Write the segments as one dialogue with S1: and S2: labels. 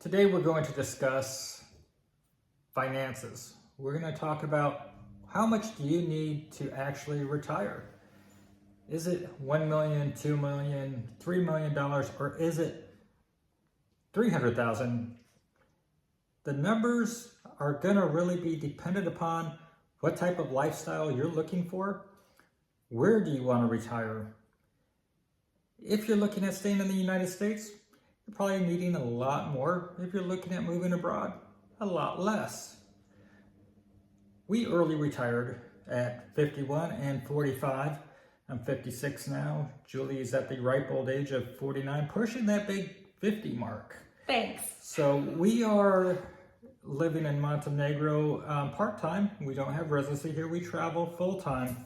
S1: Today we're going to discuss finances. We're going to talk about how much do you need to actually retire? Is it $1 million, $2 million, $3 million, or is it $300,000? The numbers are going to really be dependent upon what type of lifestyle you're looking for. Where do you want to retire? If you're looking at staying in the United States, you're probably needing a lot more. If you're looking at moving abroad, a lot less. We early retired at 51 and 45. I'm 56 now. Julie's at the ripe old age of 49, pushing that big 50 mark.
S2: Thanks.
S1: So we are living in Montenegro part-time. We don't have residency here. We travel full-time.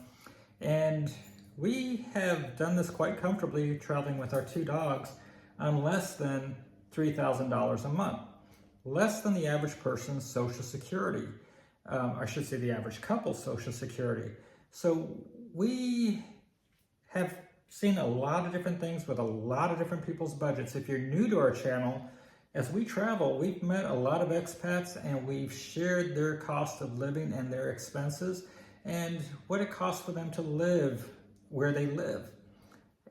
S1: And we have done this quite comfortably, traveling with our two dogs on less than $3,000 a month. Less than the average person's Social Security. I should say the average couple's Social Security. So we have seen a lot of different things with a lot of different people's budgets. If you're new to our channel, as we travel, we've met a lot of expats and we've shared their cost of living and their expenses and what it costs for them to live where they live.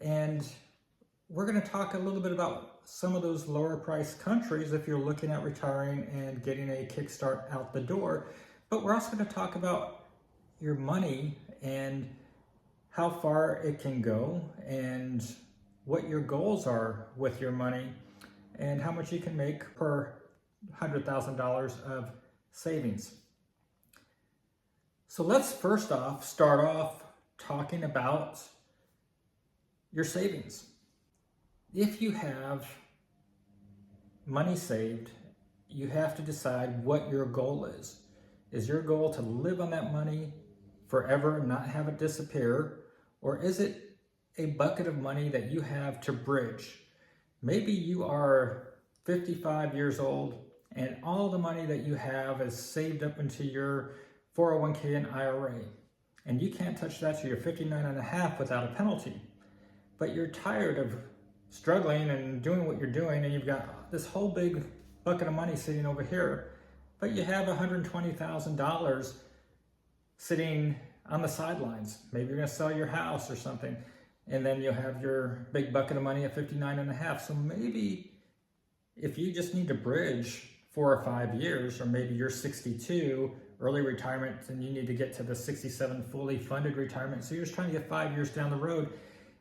S1: And we're going to talk a little bit about some of those lower priced countries if you're looking at retiring and getting a kickstart out the door. But we're also going to talk about your money and how far it can go and what your goals are with your money and how much you can make per $100,000 of savings. So let's first off start off talking about your savings. If you have money saved, you have to decide what your goal is. Is your goal to live on that money forever and not have it disappear? Or is it a bucket of money that you have to bridge? Maybe you are 55 years old and all the money that you have is saved up into your 401k and IRA. And you can't touch that till you're 59 and a half without a penalty. But you're tired of struggling and doing what you're doing and you've got this whole big bucket of money sitting over here, but you have $120,000 sitting on the sidelines. Maybe you're going to sell your house or something, and then you'll have your big bucket of money at 59 and a half. So maybe if you just need to bridge 4 or 5 years, or maybe you're 62, early retirement, and you need to get to the 67 fully funded retirement, so you're just trying to get 5 years down the road,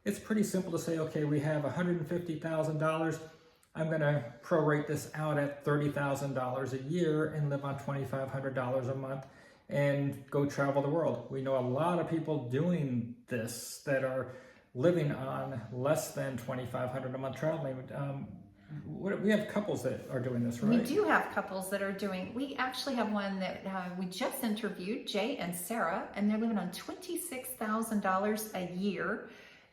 S1: it's pretty simple to say, okay, we have $150,000. I'm going to prorate this out at $30,000 a year and live on $2,500 a month and go travel the world. We know a lot of people doing this that are living on less than $2,500 a month traveling. We have couples that are doing this, right?
S2: We do have couples that are doing, we actually have one that we just interviewed, Jay and Sarah, and they're living on $26,000 a year.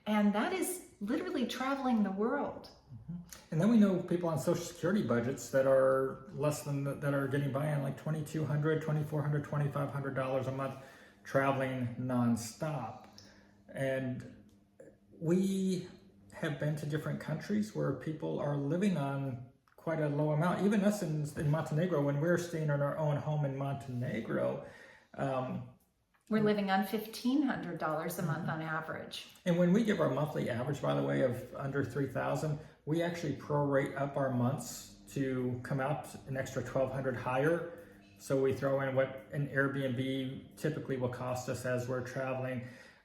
S2: And that is literally traveling the world.
S1: And then we know people on Social Security budgets that are less than that are getting by on like $2,200, $2,400, $2,500 a month traveling nonstop. And we have been to different countries where people are living on quite a low amount. Even us in Montenegro, when we're staying in our own home in Montenegro,
S2: we're living on $1,500 a month on average.
S1: And when we give our monthly average, by the way, of under $3,000, we actually prorate up our months to come out an extra $1,200 higher. So we throw in what an Airbnb typically will cost us as we're traveling.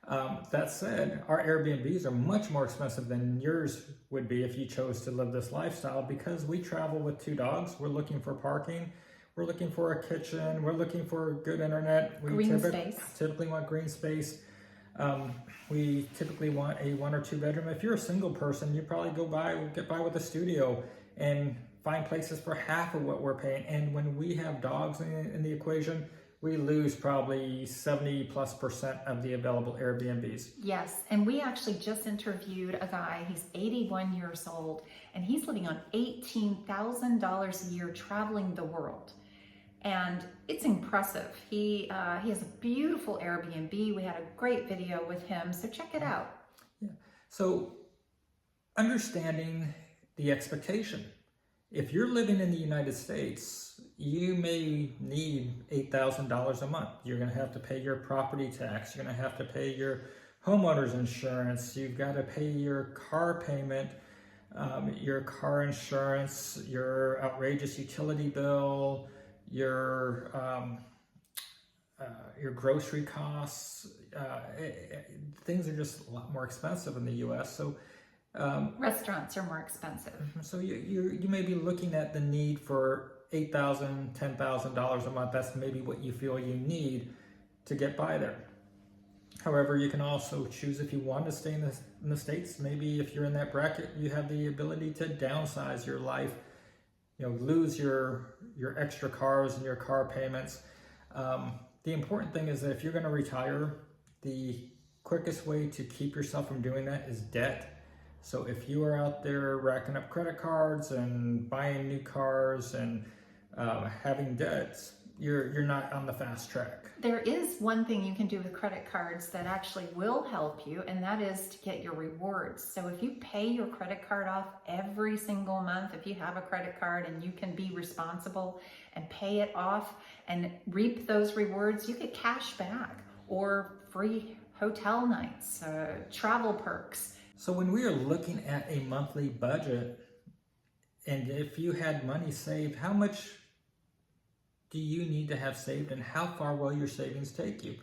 S1: That said, our Airbnbs are much more expensive than yours would be if you chose to live this lifestyle, because we travel with two dogs. We're looking for parking. We're looking for a kitchen. We're looking for good internet. We typically want green space. We typically want a 1 or 2 bedroom. If you're a single person, you probably get by with a studio and find places for half of what we're paying. And when we have dogs in the equation, we lose probably 70+% of the available Airbnbs.
S2: Yes, and we actually just interviewed a guy, he's 81 years old, and he's living on $18,000 a year traveling the world. And it's impressive. He has a beautiful Airbnb. We had a great video with him, so check it out.
S1: Yeah. So understanding the expectation. If you're living in the United States, you may need $8,000 a month. You're going to have to pay your property tax. You're going to have to pay your homeowner's insurance. You've got to pay your car payment, your car insurance, your outrageous utility bill, your grocery costs. Things are just a lot more expensive in the U.S. So
S2: restaurants are more expensive.
S1: So you may be looking at the need for $8,000, $10,000 a month. That's maybe what you feel you need to get by there. However, you can also choose if you want to stay in the States. Maybe if you're in that bracket, you have the ability to downsize your life, lose your extra cars and your car payments. The important thing is that if you're going to retire, the quickest way to keep yourself from doing that is debt. So if you are out there racking up credit cards and buying new cars and having debts, you're not on the fast track.
S2: There is one thing you can do with credit cards that actually will help you, and that is to get your rewards. So if you pay your credit card off every single month, if you have a credit card and you can be responsible and pay it off and reap those rewards, you get cash back or free hotel nights, travel perks.
S1: So when we are looking at a monthly budget, and if you had money saved, how much do you need to have saved and how far will your savings take you?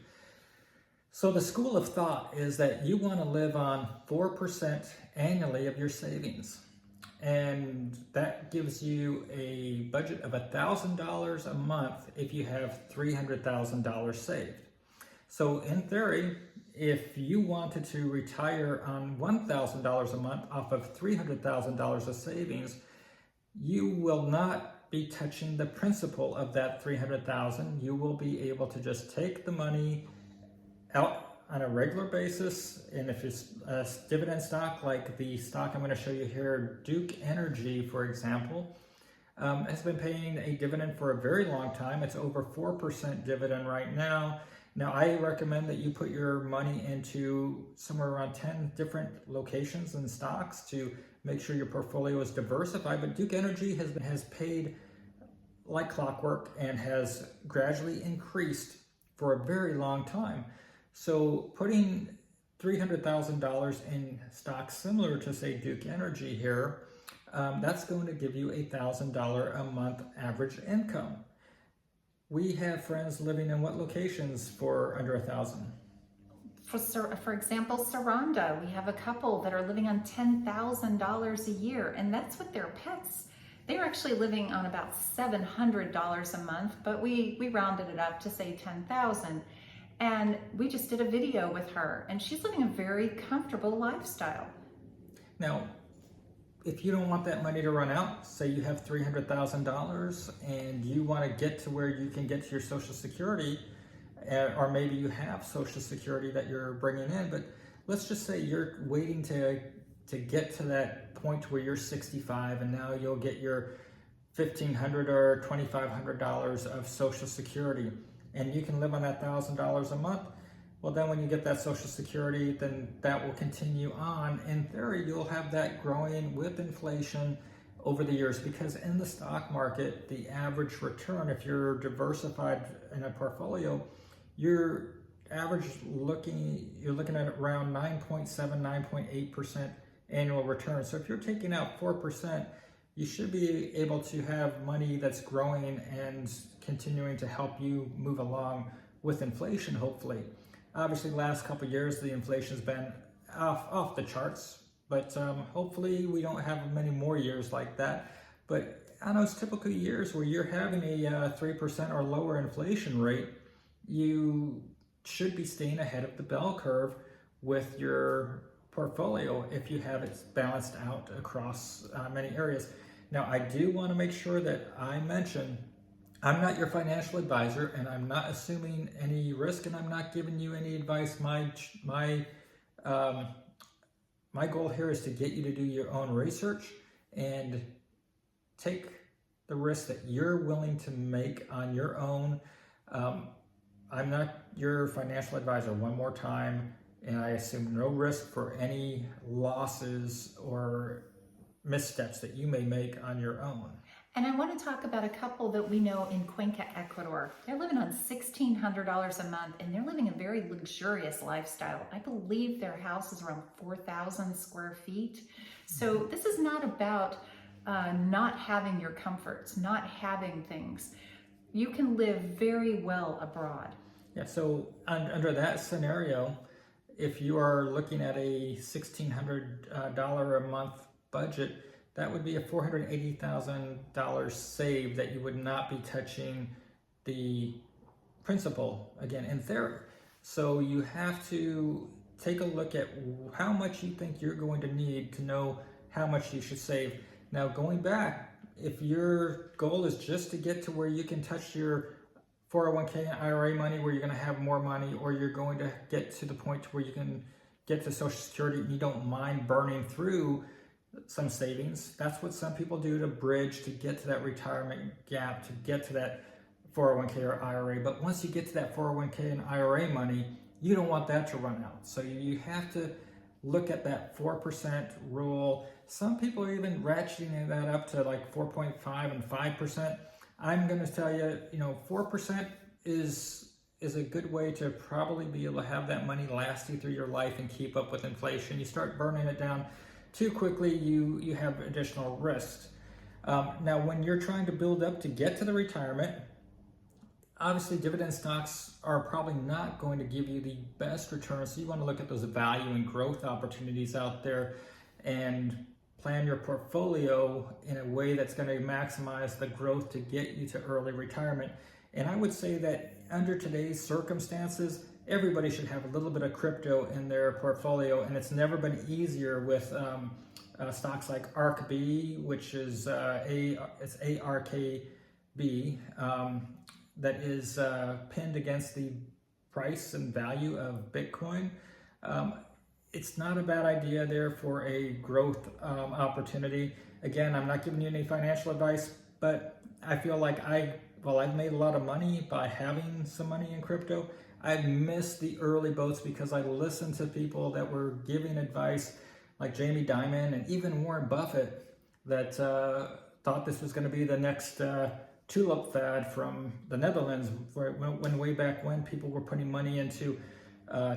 S1: So the school of thought is that you want to live on 4% annually of your savings. And that gives you a budget of $1,000 a month if you have $300,000 saved. So in theory, if you wanted to retire on $1,000 a month off of $300,000 of savings, you will not be touching the principal of that $300,000. You will be able to just take the money out on a regular basis. And if it's a dividend stock, like the stock I'm going to show you here, Duke Energy, for example, has been paying a dividend for a very long time. It's over 4% dividend right now. Now, I recommend that you put your money into somewhere around 10 different locations and stocks to make sure your portfolio is diversified. But Duke Energy has paid like clockwork and has gradually increased for a very long time. So putting $300,000 in stocks similar to, say, Duke Energy here, that's going to give you $1,000 a month average income. We have friends living in what locations for under $1,000?
S2: For example, Saranda, we have a couple that are living on $10,000 a year, and that's with their pets. They're actually living on about $700 a month, but we rounded it up to say $10,000. And we just did a video with her, and she's living a very comfortable lifestyle.
S1: Now, if you don't want that money to run out, say you have $300,000 and you want to get to where you can get to your Social Security, or maybe you have Social Security that you're bringing in, but let's just say you're waiting to get to that point where you're 65 and now you'll get your $1,500 or $2,500 of Social Security and you can live on that $1,000 a month. Well, then when you get that Social Security, then that will continue on. In theory, you'll have that growing with inflation over the years, because in the stock market, the average return, if you're diversified in a portfolio, you're looking at around 9.7, 9.8% annual return. So if you're taking out 4%, you should be able to have money that's growing and continuing to help you move along with inflation, hopefully. Obviously, the last couple of years, the inflation's been off the charts, but hopefully we don't have many more years like that. But on those typical years where you're having a 3% or lower inflation rate, you should be staying ahead of the bell curve with your portfolio if you have it balanced out across many areas. Now, I do want to make sure that I mention I'm not your financial advisor, and I'm not assuming any risk, and I'm not giving you any advice. My goal here is to get you to do your own research and take the risk that you're willing to make on your own. I'm not your financial advisor, one more time, and I assume no risk for any losses or missteps that you may make on your own.
S2: And I want to talk about a couple that we know in Cuenca, Ecuador. They're living on $1,600 a month, and they're living a very luxurious lifestyle. I believe their house is around 4,000 square feet. So this is not about not having your comforts, not having things. You can live very well abroad.
S1: Yeah, so under that scenario, if you are looking at a $1,600 a month budget, that would be a $480,000 save that you would not be touching the principal, again, in theory. So you have to take a look at how much you think you're going to need to know how much you should save. Now, going back, if your goal is just to get to where you can touch your 401k and IRA money, where you're going to have more money, or you're going to get to the point where you can get to Social Security and you don't mind burning through some savings, that's what some people do to bridge, to get to that retirement gap, to get to that 401k or IRA. But once you get to that 401k and IRA money, you don't want that to run out. So you have to look at that 4% rule. Some people are even ratcheting that up to like 4.5 and 5%. I'm going to tell you, 4% is a good way to probably be able to have that money last you through your life and keep up with inflation. You start burning it down too quickly, you have additional risks. Now, when you're trying to build up to get to the retirement, obviously dividend stocks are probably not going to give you the best returns. So you want to look at those value and growth opportunities out there and plan your portfolio in a way that's going to maximize the growth to get you to early retirement. And I would say that under today's circumstances, everybody should have a little bit of crypto in their portfolio, and it's never been easier with stocks like ARKB, which is it's ARKB, that is pinned against the price and value of Bitcoin. It's not a bad idea there for a growth opportunity. Again, I'm not giving you any financial advice, but I feel like I've made a lot of money by having some money in crypto. I missed the early boats because I listened to people that were giving advice like Jamie Dimon and even Warren Buffett that thought this was going to be the next tulip fad from the Netherlands, when way back when people were putting money into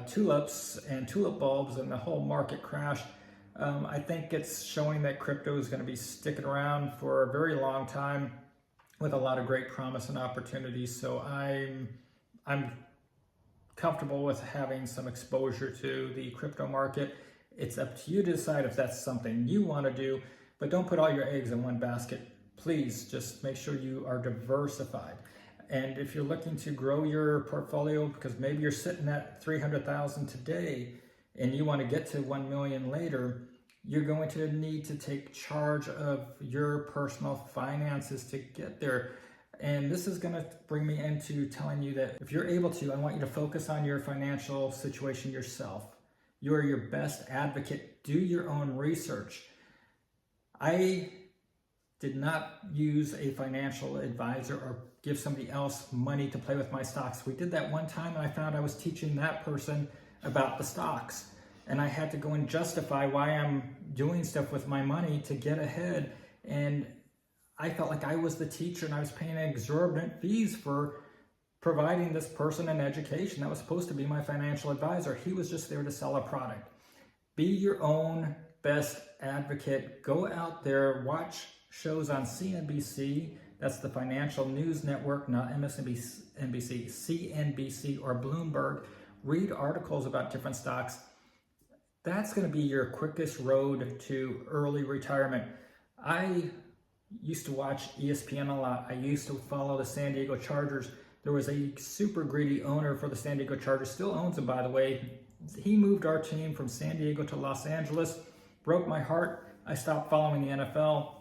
S1: tulips and tulip bulbs and the whole market crashed. I think it's showing that crypto is going to be sticking around for a very long time with a lot of great promise and opportunities. So I'm comfortable with having some exposure to the crypto market. It's up to you to decide if that's something you want to do, but don't put all your eggs in one basket. Please just make sure you are diversified. And if you're looking to grow your portfolio, because maybe you're sitting at 300,000 today and you want to get to 1 million later, you're going to need to take charge of your personal finances to get there. And this is going to bring me into telling you that if you're able to, I want you to focus on your financial situation yourself. You are your best advocate. Do your own research. I did not use a financial advisor or give somebody else money to play with my stocks. We did that one time and I found I was teaching that person about the stocks. And I had to go and justify why I'm doing stuff with my money to get ahead. And I felt like I was the teacher and I was paying exorbitant fees for providing this person an education. That was supposed to be my financial advisor. He was just there to sell a product. Be your own best advocate. Go out there, watch shows on CNBC. That's the Financial News Network, not MSNBC, CNBC or Bloomberg. Read articles about different stocks. That's going to be your quickest road to early retirement. I used to watch ESPN a lot. I used to follow the San Diego Chargers. There was a super greedy owner for the San Diego Chargers, still owns them, by the way. He moved our team from San Diego to Los Angeles, broke my heart. I stopped following the NFL,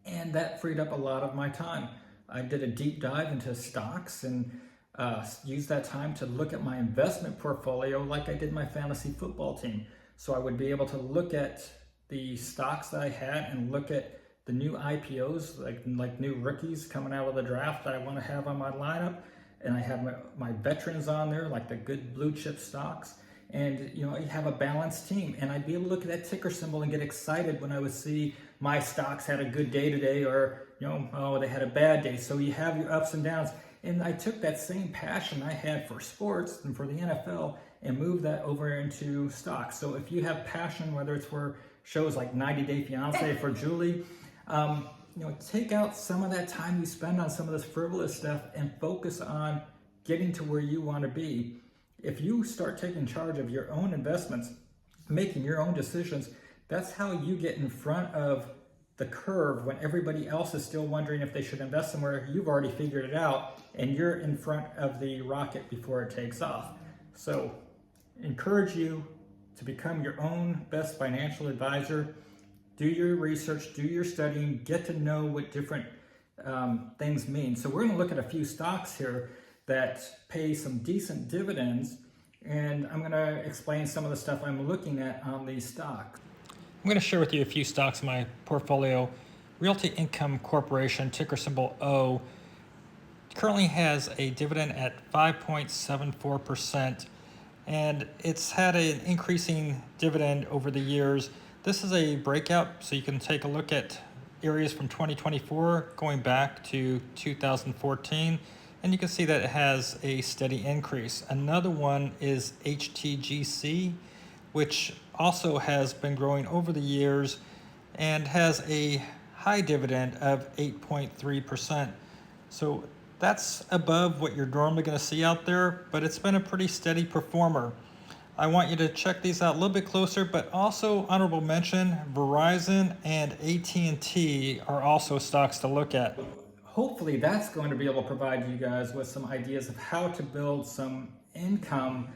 S1: and that freed up a lot of my time. I did a deep dive into stocks and used that time to look at my investment portfolio like I did my fantasy football team. So I would be able to look at the stocks that I had and look at the new IPOs, like new rookies coming out of the draft that I want to have on my lineup. And I have my veterans on there, like the good blue chip stocks. And you have a balanced team. And I'd be able to look at that ticker symbol and get excited when I would see my stocks had a good day today, or, oh, they had a bad day. So you have your ups and downs. And I took that same passion I had for sports and for the NFL and moved that over into stocks. So if you have passion, whether it's for shows like 90 Day Fiance for Julie, take out some of that time you spend on some of this frivolous stuff and focus on getting to where you want to be. If you start taking charge of your own investments, making your own decisions, that's how you get in front of the curve when everybody else is still wondering if they should invest somewhere. You've already figured it out and you're in front of the rocket before it takes off. So encourage you to become your own best financial advisor. Do your research, do your studying, get to know what different things mean. So we're going to look at a few stocks here that pay some decent dividends, and I'm going to explain some of the stuff I'm looking at on these stocks. I'm going to share with you a few stocks in my portfolio. Realty Income Corporation, ticker symbol O, currently has a dividend at 5.74%, and it's had an increasing dividend over the years. This is a breakout, so you can take a look at areas from 2024 going back to 2014, and you can see that it has a steady increase. Another one is HTGC, which also has been growing over the years and has a high dividend of 8.3%. So that's above what you're normally going to see out there, but it's been a pretty steady performer. I want you to check these out a little bit closer, but also honorable mention, Verizon and AT&T are also stocks to look at. Hopefully that's going to be able to provide you guys with some ideas of how to build some income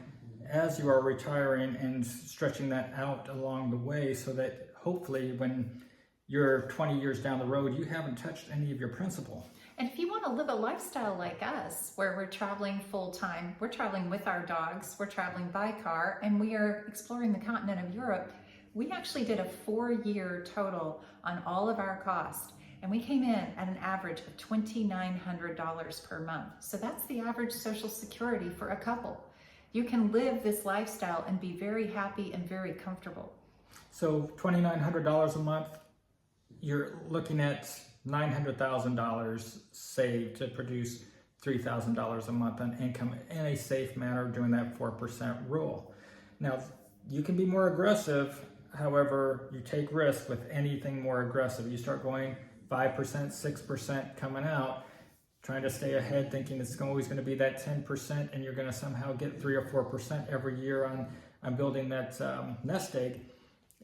S1: as you are retiring and stretching that out along the way, so that hopefully when you're 20 years down the road, you haven't touched any of your principal.
S2: And if you want to live a lifestyle like us, where we're traveling full time, we're traveling with our dogs, we're traveling by car, and we are exploring the continent of Europe, we actually did a 4-year total on all of our costs. And we came in at an average of $2,900 per month. So that's the average Social Security for a couple. You can live this lifestyle and be very happy and very comfortable.
S1: So $2,900 a month, you're looking at $900,000 saved to produce $3,000 a month on income in a safe manner doing that 4% rule. Now, you can be more aggressive. However, you take risk with anything more aggressive. You start going 5%, 6% coming out, trying to stay ahead, thinking it's always going to be that 10%, and you're going to somehow get 3 or 4% every year on building that nest egg.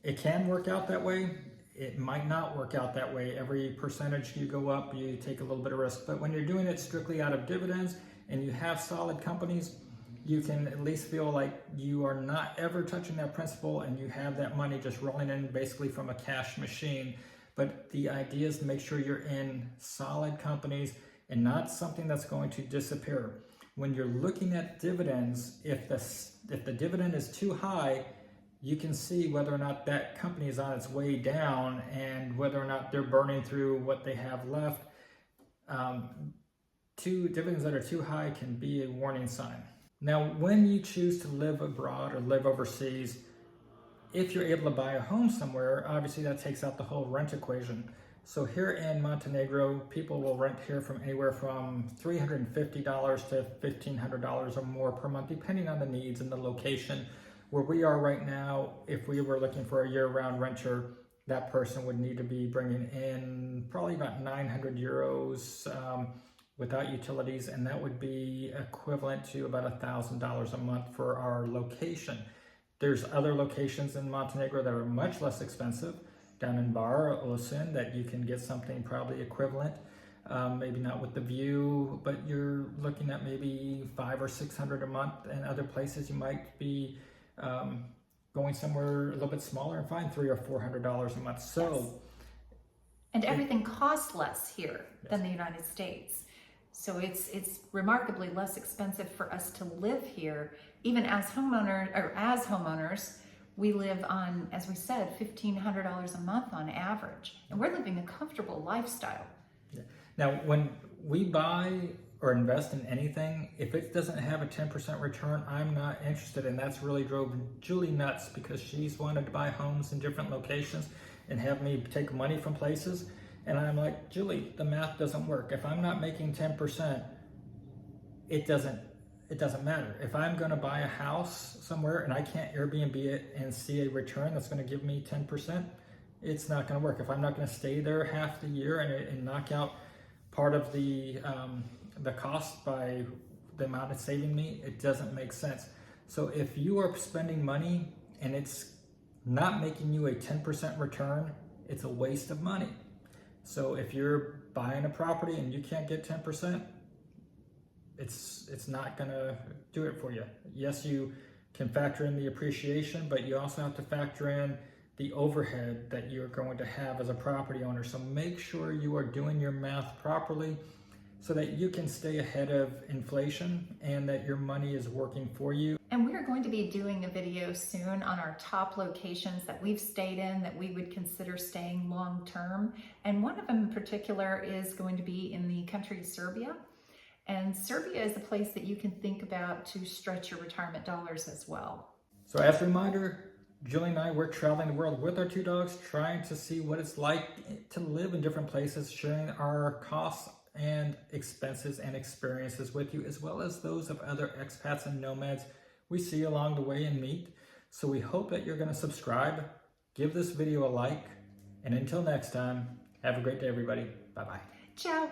S1: It can work out that way. It might not work out that way. Every percentage you go up, you take a little bit of risk. But when you're doing it strictly out of dividends and you have solid companies, you can at least feel like you are not ever touching that principal and you have that money just rolling in basically from a cash machine. But the idea is to make sure you're in solid companies and not something that's going to disappear. When you're looking at dividends, if the dividend is too high, you can see whether or not that company is on its way down and whether or not they're burning through what they have left. Dividends that are too high can be a warning sign. Now, when you choose to live abroad or live overseas, if you're able to buy a home somewhere, obviously that takes out the whole rent equation. So here in Montenegro, people will rent here from anywhere from $350 to $1,500 or more per month, depending on the needs and the location. Where we are right now, if we were looking for a year-round renter, that person would need to be bringing in probably about 900 euros without utilities, and that would be equivalent to about $1,000 a month for our location. There's other locations in Montenegro that are much less expensive, down in Bar or Osin, that you can get something probably equivalent. Maybe not with the view, but you're looking at maybe $500 or $600 a month, and other places you might be going somewhere a little bit smaller and find $300 or $400 a month. So,
S2: yes. And everything costs less here than the United States. So it's remarkably less expensive for us to live here. Even as homeowners, we live on, as we said, $1,500 a month on average, and we're living a comfortable lifestyle.
S1: Yeah. Now, when we buy or invest in anything, if it doesn't have a 10% return, I'm not interested. And that's really drove Julie nuts, because she's wanted to buy homes in different locations. and have me take money from places. And I'm like, Julie, the math doesn't work. If I'm not making 10%, it doesn't matter. If I'm going to buy a house somewhere and I can't Airbnb it and see a return that's going to give me 10%, it's not going to work. If I'm not going to stay there half the year and knock out part of the cost by the amount it's saving me, it doesn't make sense. So if you are spending money and it's not making you a 10% return, it's a waste of money. So if you're buying a property and you can't get 10%, it's not gonna do it for you. Yes, you can factor in the appreciation, but you also have to factor in the overhead that you're going to have as a property owner. So make sure you are doing your math properly so that you can stay ahead of inflation and that your money is working for you.
S2: And we're going to be doing a video soon on our top locations that we've stayed in that we would consider staying long term. And one of them in particular is going to be in the country of Serbia. And Serbia is a place that you can think about to stretch your retirement dollars as well.
S1: So as a reminder, Julie and I, we're traveling the world with our 2 dogs, trying to see what it's like to live in different places, sharing our costs and expenses and experiences with you, as well as those of other expats and nomads we see along the way and meet. So we hope that you're going to subscribe, give this video a like, and until next time, have a great day, everybody. Bye-bye.
S2: Ciao.